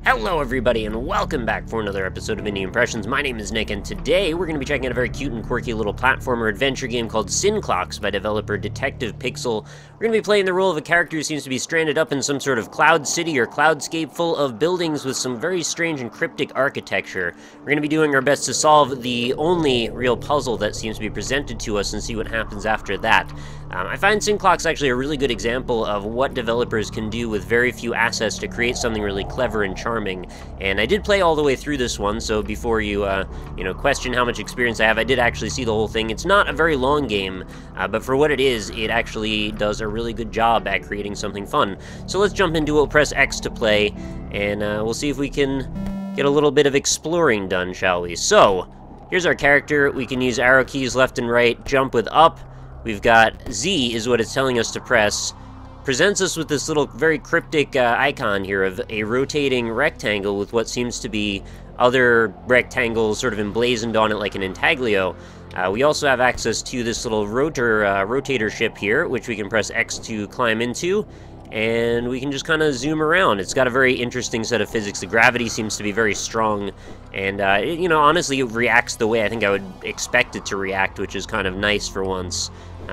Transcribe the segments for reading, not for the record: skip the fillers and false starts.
Hello everybody and welcome back for another episode of Indie Impressions. My name is Nick and today we're going to be checking out a very cute and quirky little platformer adventure game called Synclox by developer Detective Pixel. We're going to be playing the role of a character who seems to be stranded up in some sort of cloud city or cloudscape full of buildings with some very strange and cryptic architecture. We're going to be doing our best to solve the only real puzzle that seems to be presented to us and see what happens after that. I find Synclox actually a really good example of what developers can do with very few assets to create something really clever and charming. And I did play all the way through this one, so before you, question how much experience I have, I did actually see the whole thing. It's not a very long game, but for what it is, it actually does a really good job at creating something fun. So let's jump into it, we'll press X to play, and we'll see if we can get a little bit of exploring done, shall we? So, here's our character. We can use arrow keys left and right, jump with up. We've got Z is what it's telling us to press. Presents us with this little very cryptic icon here of a rotating rectangle with what seems to be other rectangles sort of emblazoned on it like an intaglio. We also have access to this little rotator ship here, which we can press X to climb into, and we can just kind of zoom around. It's got a very interesting set of physics. The gravity seems to be very strong, and honestly, it reacts the way I think I would expect it to react, which is kind of nice for once.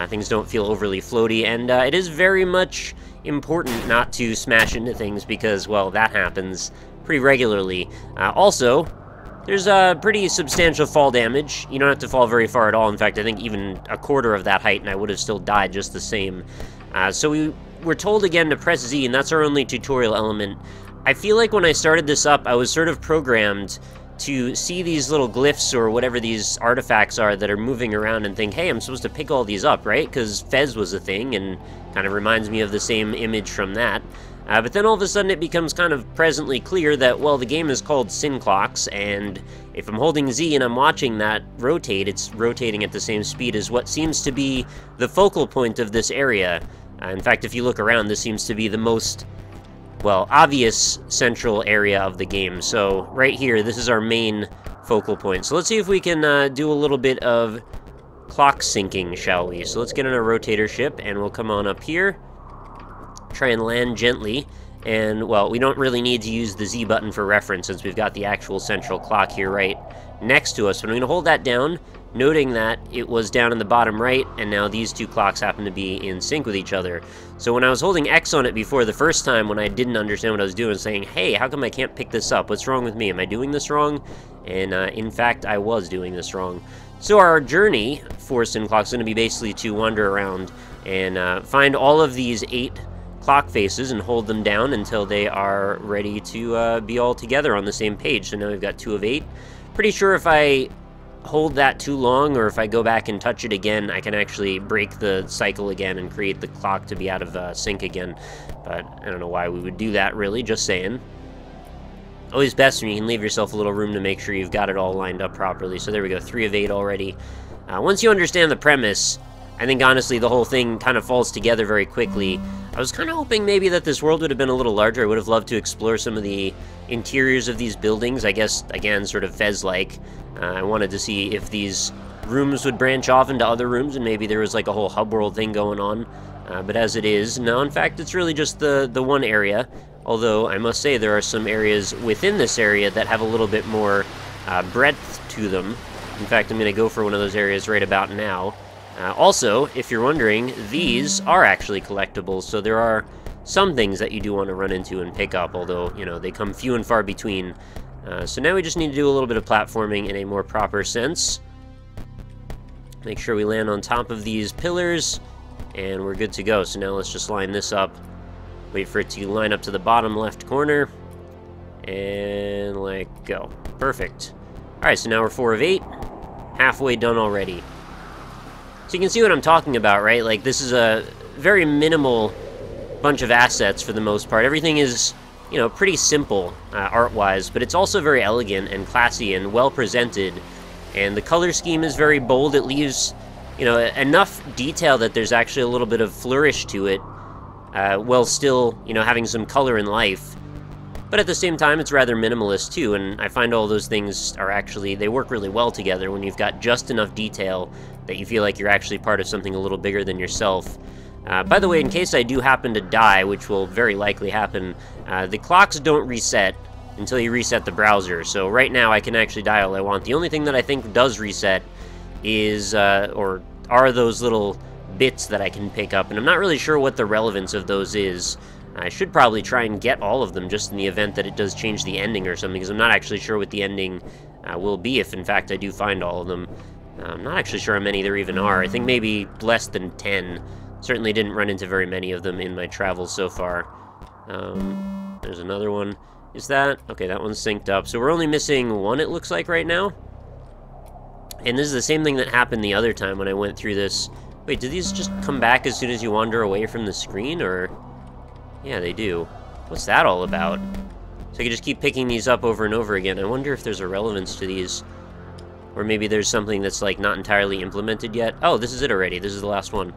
Things don't feel overly floaty, and it is very much important not to smash into things because, well, that happens pretty regularly. Also, there's a pretty substantial fall damage. You don't have to fall very far at all. In fact, I think even a quarter of that height and I would have still died just the same. So we were told again to press Z, and that's our only tutorial element. I feel like when I started this up, I was sort of programmed to see these little glyphs or whatever these artifacts are that are moving around and think, hey, I'm supposed to pick all these up, right? Because Fez was a thing and kind of reminds me of the same image from that. But then all of a sudden it becomes kind of presently clear that, well, the game is called Synclox, and if I'm holding Z and I'm watching that rotate, it's rotating at the same speed as what seems to be the focal point of this area. In fact, if you look around, this seems to be the most, well, obvious central area of the game. So right here, this is our main focal point. So let's see if we can do a little bit of clock syncing, shall we? So let's get on a rotator ship, and we'll come on up here, try and land gently, and, well, we don't really need to use the Z button for reference since we've got the actual central clock here right next to us. But I'm going to hold that down, noting that it was down in the bottom right, and now these two clocks happen to be in sync with each other. So when I was holding X on it before the first time, when I didn't understand what I was doing, saying, hey, how come I can't pick this up? What's wrong with me? Am I doing this wrong? And in fact, I was doing this wrong. So our journey for Synclox is going to be basically to wander around and find all of these 8 clock faces and hold them down until they are ready to be all together on the same page. So now we've got 2 of 8. Pretty sure if I hold that too long, or if I go back and touch it again, I can actually break the cycle again and create the clock to be out of sync again. But I don't know why we would do that, really, just saying. Always best when you can leave yourself a little room to make sure you've got it all lined up properly. So there we go, 3 of 8 already. Once you understand the premise, I think honestly the whole thing kind of falls together very quickly. I was kind of hoping maybe that this world would have been a little larger. I would have loved to explore some of the interiors of these buildings. I guess, again, sort of Fez-like. I wanted to see if these rooms would branch off into other rooms and maybe there was like a whole hub world thing going on. But as it is, no, in fact, it's really just the one area. Although, I must say, there are some areas within this area that have a little bit more breadth to them. In fact, I'm going to go for one of those areas right about now. Also, if you're wondering, these are actually collectibles, so there are some things that you do want to run into and pick up, although, they come few and far between. So now we just need to do a little bit of platforming in a more proper sense. Make sure we land on top of these pillars, and we're good to go. So now let's just line this up, wait for it to line up to the bottom left corner, and let go. Perfect. Alright, so now we're 4 of 8, halfway done already. So you can see what I'm talking about, right? Like, this is a very minimal bunch of assets for the most part. Everything is, pretty simple art-wise, but it's also very elegant and classy and well-presented. And the color scheme is very bold. It leaves, enough detail that there's actually a little bit of flourish to it, while still, having some color and life. But at the same time, it's rather minimalist, too, and I find all those things are actually, they work really well together when you've got just enough detail that you feel like you're actually part of something a little bigger than yourself. By the way, in case I do happen to die, which will very likely happen, the clocks don't reset until you reset the browser. So right now I can actually die all I want. The only thing that I think does reset is, or are those little bits that I can pick up, and I'm not really sure what the relevance of those is. I should probably try and get all of them just in the event that it does change the ending or something, because I'm not actually sure what the ending will be if, in fact, I do find all of them. I'm not actually sure how many there even are. I think maybe less than 10. Certainly didn't run into very many of them in my travels so far. There's another one. Is that? Okay, that one's synced up. So we're only missing one, it looks like, right now. And this is the same thing that happened the other time when I went through this. Wait, do these just come back as soon as you wander away from the screen, or...? Yeah, they do. What's that all about? So I can just keep picking these up over and over again. I wonder if there's a relevance to these. Or maybe there's something that's, like, not entirely implemented yet. Oh, this is it already. This is the last one.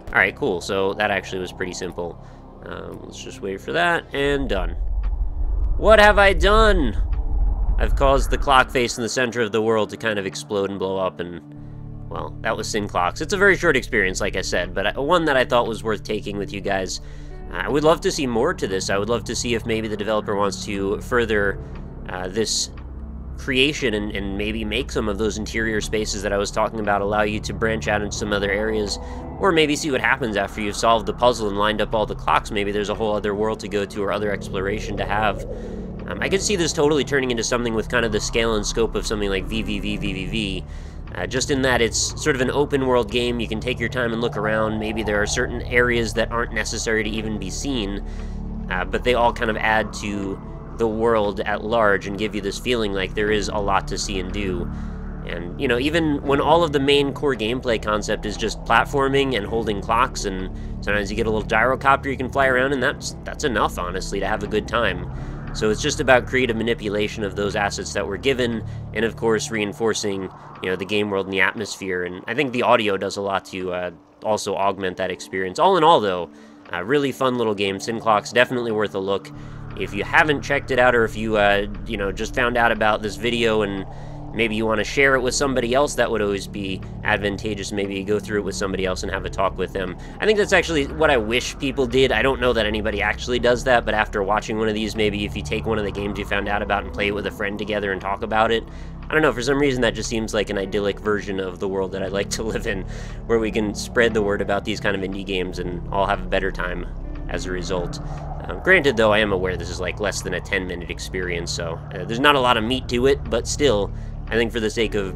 Alright, cool. So that actually was pretty simple. Let's just wait for that, and done. What have I done? I've caused the clock face in the center of the world to kind of explode and blow up, and, well, that was Synclox. It's a very short experience, like I said, but one that I thought was worth taking with you guys. I would love to see more to this. I would love to see if maybe the developer wants to further this creation and maybe make some of those interior spaces that I was talking about, allow you to branch out into some other areas, or maybe see what happens after you've solved the puzzle and lined up all the clocks. Maybe there's a whole other world to go to or other exploration to have. I could see this totally turning into something with kind of the scale and scope of something like VVVVVV. Just in that it's sort of an open world game. You can take your time and look around. Maybe there are certain areas that aren't necessary to even be seen, but they all kind of add to the world at large and give you this feeling like there is a lot to see and do. And, you know, even when all of the main core gameplay concept is just platforming and holding clocks, and sometimes you get a little gyrocopter you can fly around, and that's enough, honestly, to have a good time. So it's just about creative manipulation of those assets that were given, and of course reinforcing, you know, the game world and the atmosphere. And I think the audio does a lot to also augment that experience. All in all, though, a really fun little game. Synclox, definitely worth a look. If you haven't checked it out, or if you, you know, just found out about this video and maybe you want to share it with somebody else, that would always be advantageous. Maybe you go through it with somebody else and have a talk with them. I think that's actually what I wish people did. I don't know that anybody actually does that, but after watching one of these, maybe if you take one of the games you found out about and play it with a friend together and talk about it, I don't know, for some reason that just seems like an idyllic version of the world that I'd like to live in, where we can spread the word about these kind of indie games and all have a better time as a result. Granted, though, I am aware this is like less than a 10-minute experience, so there's not a lot of meat to it, but still, I think for the sake of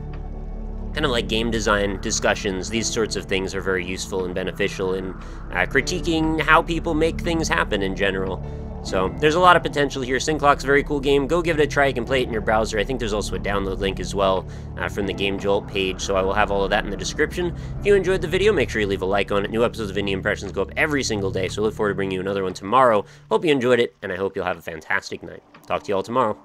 kind of like game design discussions, these sorts of things are very useful and beneficial in critiquing how people make things happen in general. So there's a lot of potential here. Synclox, very cool game. Go give it a try. You can play it in your browser. I think there's also a download link as well from the Game Jolt page, so I will have all of that in the description. If you enjoyed the video, make sure you leave a like on it. New episodes of Indie Impressions go up every single day, so look forward to bringing you another one tomorrow. Hope you enjoyed it, and I hope you'll have a fantastic night. Talk to you all tomorrow.